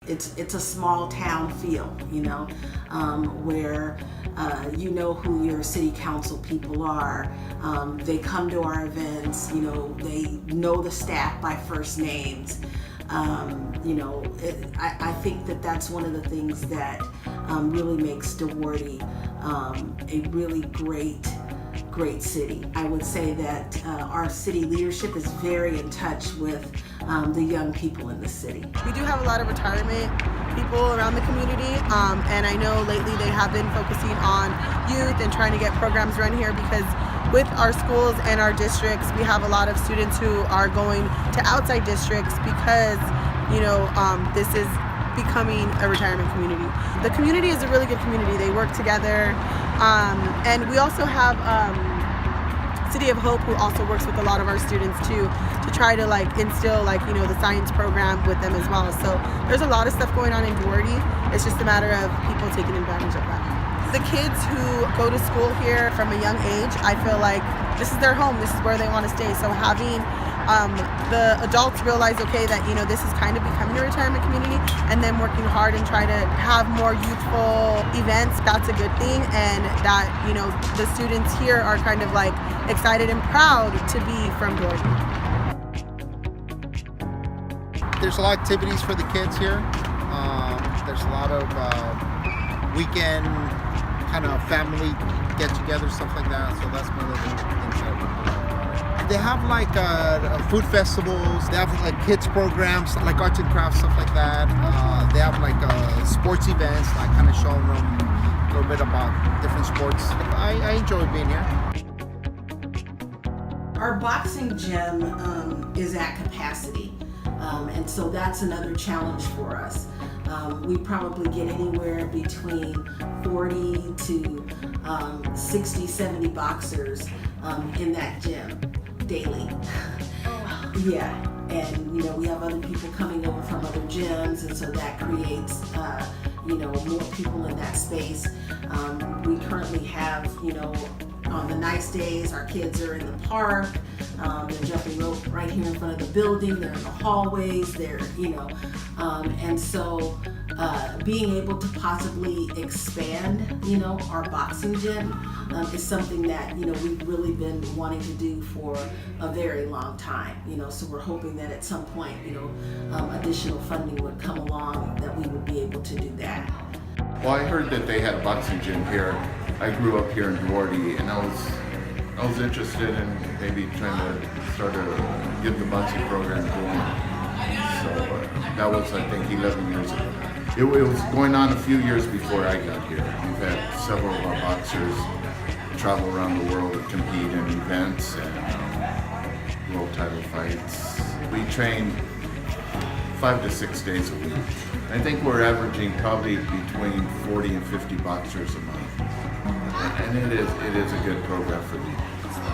it's a small town feel, where you know who your city council people are. They come to our events, they know the staff by first names. I think that that's one of the things that really makes Duarte a really great city. I would say that our city leadership is very in touch with the young people in the city. We do have a lot of retirement people around the community, and I know lately they have been focusing on youth and trying to get programs run here, because with our schools and our districts, we have a lot of students who are going to outside districts because, this is becoming a retirement community. The community is a really good community. They work together, and we also have City of Hope, who also works with a lot of our students too, to try to instill the science program with them as well. So there's a lot of stuff going on in Duarte. It's just a matter of people taking advantage of that. The kids who go to school here from a young age, I feel like this is their home, this is where they want to stay. So having the adults realize, okay, that this is kind of becoming a retirement community, and then working hard and try to have more youthful events, that's a good thing. And that the students here are kind of excited and proud to be from Duarte. There's a lot of activities for the kids here. There's a lot of weekend kind of family get-together, stuff like that. So that's one of the things that they have food festivals. They have kids programs like arts and crafts, stuff like that. They have sports events, kind of showing them a little bit about different sports. I enjoy being here. Our boxing gym is at capacity, and so that's another challenge for us. We probably get anywhere between 40 to 60, 70 boxers in that gym daily. Yeah, and we have other people coming over from other gyms, and so that creates more people in that space. We currently have on the nice days, our kids are in the park, they're jumping rope right here in front of the building, they're in the hallways, and so being able to possibly expand, our boxing gym is something that, we've really been wanting to do for a very long time, so we're hoping that at some point, additional funding would come along that we would be able to do that. Well, I heard that they had a boxing gym here. I grew up here in Duarte, and I was interested in maybe trying to start to get the boxing program going. So that was, I think, 11 years ago. It was going on a few years before I got here. We've had several of our boxers travel around the world to compete in events and world title fights. We train 5 to 6 days a week. I think we're averaging probably between 40 and 50 boxers a month. And it is a good program for me.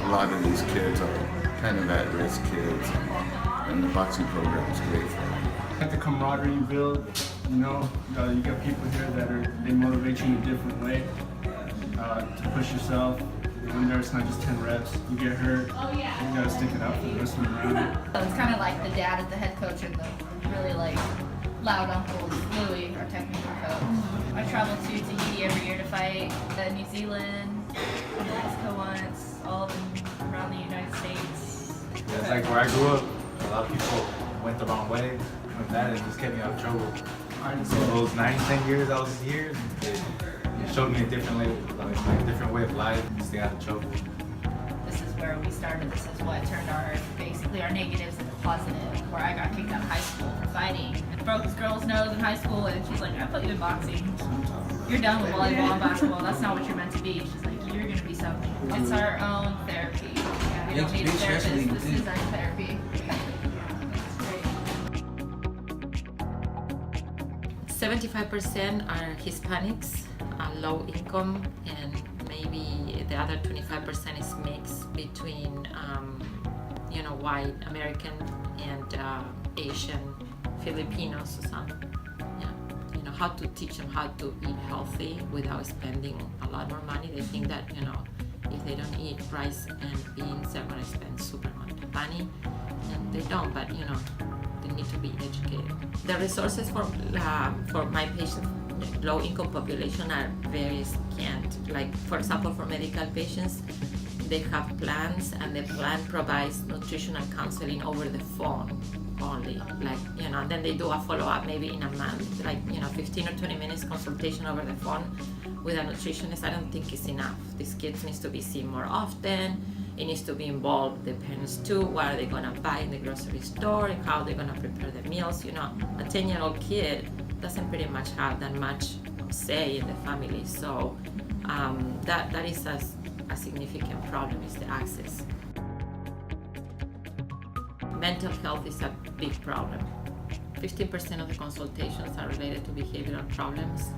A lot of these kids are kind of at-risk kids, and the boxing program is great for them. The camaraderie you build, you got people here that they motivate you in a different way to push yourself. When it's not just 10 reps, you get hurt, you gotta stick it out for the rest of the round. So it's kind of like the dad is the head coach and the really loud uncle is Louie, our technical coach. I travel to Tahiti every year to fight, New Zealand, Mexico once, all of them around the United States. Yeah, it's like where I grew up, a lot of people went the wrong way with that and just kept me out of trouble. So those 9-10 years I was here, it showed me a different way, a different way of life, to stay out of trouble. This is where we started. This is what turned basically our negatives into positive, where I got kicked out of high school for fighting. I broke this girl's nose in high school, and she's like, I put you in boxing. You're done with volleyball and basketball. That's not what you're meant to be. She's like, you're going to be something. It's our own therapy. We don't need a therapist. This is our therapy. 75% are Hispanics, low income, and maybe the other 25% is mixed between, white American and Asian, Filipinos or some. Yeah, how to teach them how to eat healthy without spending a lot more money. They think that if they don't eat rice and beans, they're gonna spend super much money, and they don't. But they need to be educated. The resources for my patients, low-income population, are very scant. Like, for example, for medical patients, they have plans, and the plan provides nutritional counseling over the phone only. Like, then they do a follow-up maybe in a month, like, 15 or 20 minutes consultation over the phone with a nutritionist. I don't think it's enough. These kids needs to be seen more often. It needs to be involved, the parents too. What are they gonna buy in the grocery store? How they're gonna prepare the meals? A 10-year-old kid doesn't pretty much have that much say in the family. So that is a significant problem, is the access. Mental health is a big problem. 15% of the consultations are related to behavioral problems.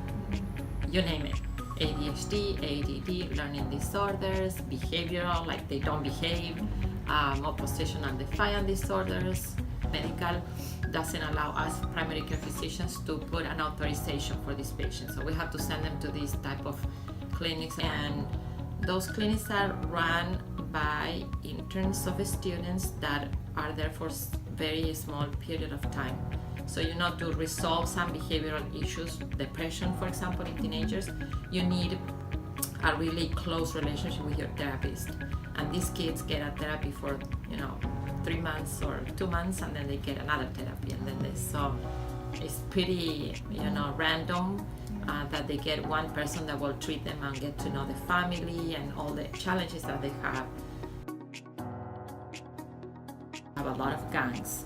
You name it. ADHD, ADD, learning disorders, behavioral, like they don't behave, oppositional and defiant disorders. Medical doesn't allow us primary care physicians to put an authorization for these patients. So we have to send them to these type of clinics, and those clinics are run by interns of students that are there for very small period of time. So to resolve some behavioral issues, depression, for example, in teenagers, you need a really close relationship with your therapist. And these kids get a therapy for 3 months or 2 months, and then they get another therapy, and then so it's pretty random that they get one person that will treat them and get to know the family and all the challenges that they have. We have a lot of gangs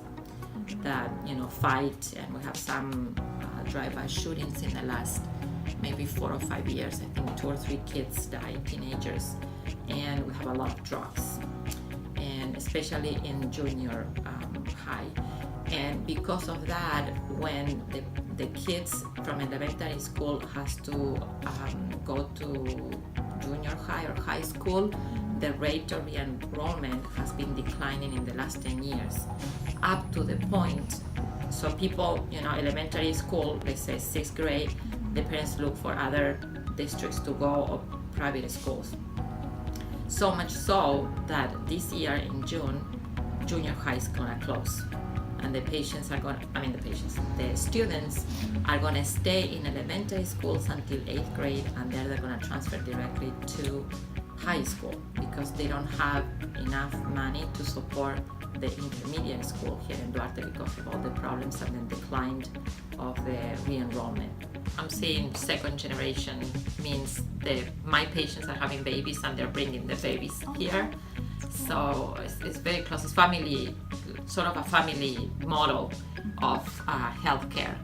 that fight, and we have some drive-by shootings in the last maybe 4 or 5 years. I think 2 or 3 kids died, teenagers, and we have a lot of drugs, and especially in junior high. And because of that, when the kids from elementary school has to go to junior high or high school, the rate of re-enrollment has been declining in the last 10 years, up to the point, so people, elementary school, let's say 6th grade, the parents look for other districts to go, or private schools. So much so that this year in June, junior high is gonna close. And the students are gonna stay in elementary schools until 8th grade, and then they're gonna transfer directly to high school because they don't have enough money to support the intermediate school here in Duarte because of all the problems and the decline of the re-enrollment. I'm seeing second generation means my patients are having babies and they're bringing the babies here. So it's very close. It's family, sort of a family model of healthcare.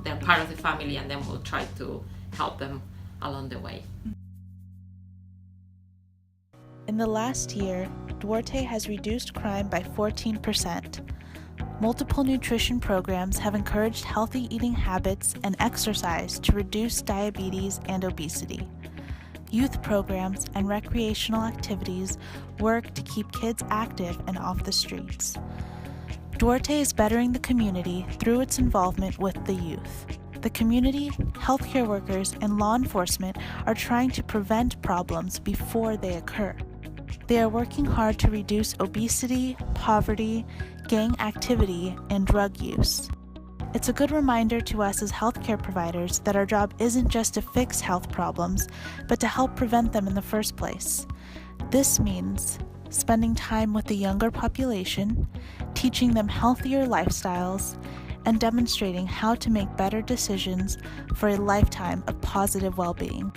They're part of the family, and then we'll try to help them along the way. In the last year, Duarte has reduced crime by 14%. Multiple nutrition programs have encouraged healthy eating habits and exercise to reduce diabetes and obesity. Youth programs and recreational activities work to keep kids active and off the streets. Duarte is bettering the community through its involvement with the youth. The community, healthcare workers, and law enforcement are trying to prevent problems before they occur. They are working hard to reduce obesity, poverty, gang activity, and drug use. It's a good reminder to us as healthcare providers that our job isn't just to fix health problems, but to help prevent them in the first place. This means spending time with the younger population, teaching them healthier lifestyles, and demonstrating how to make better decisions for a lifetime of positive well-being.